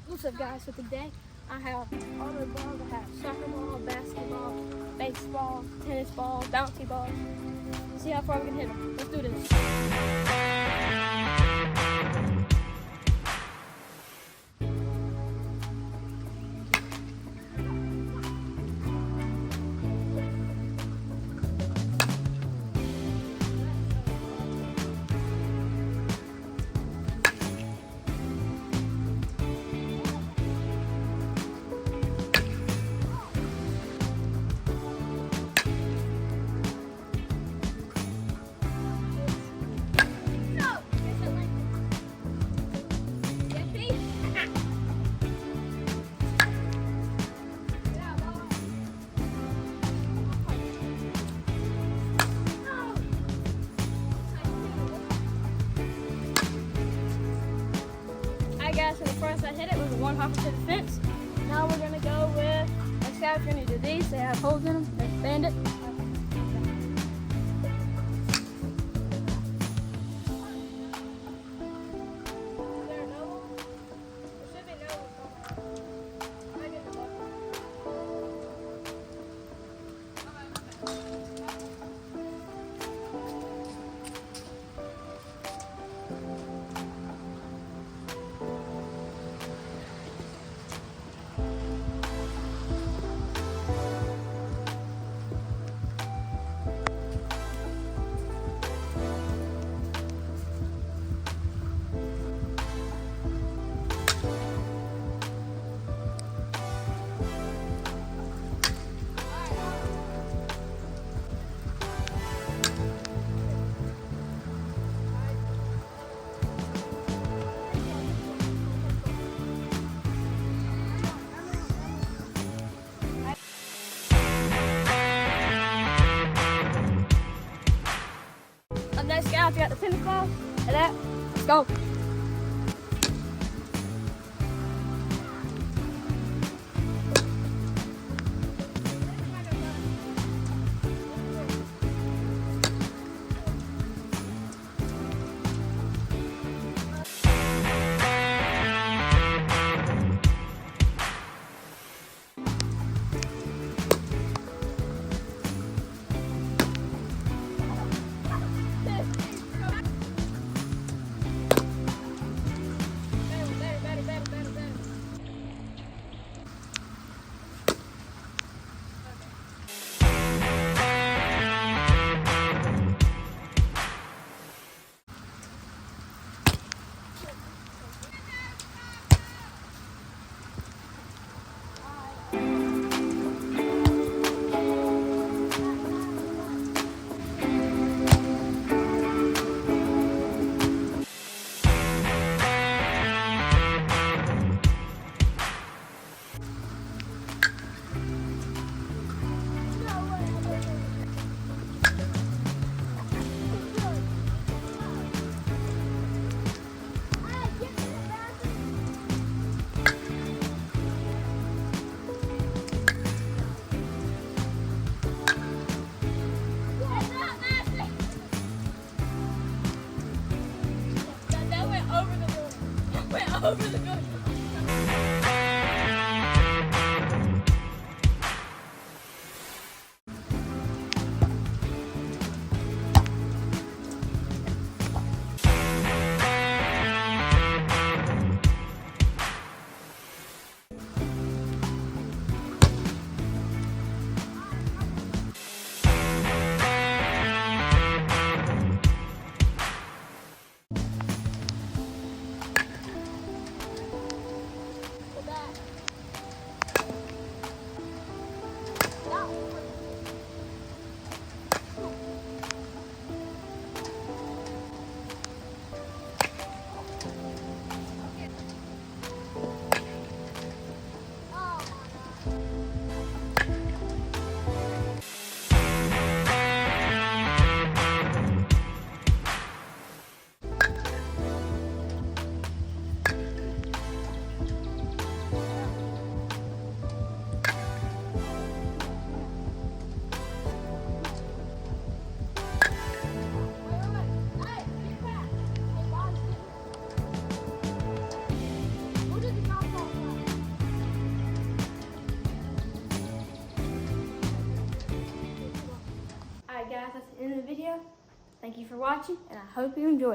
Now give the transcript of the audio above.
What's up, guys? So today I have all the balls. I have soccer ball, basketball, baseball, tennis ball, bouncy balls. See how far we can hit them. Let's do this. Guys, so the first I hit it was a one hopper to the fence. Now we're gonna go with a scout. You're gonna do these. They have holes in them. Let's band it. Next guy, you got the tennis ball and that. Let's go. Over the good. guys, that's the end of the video. Thank you for watching, and I hope you enjoyed.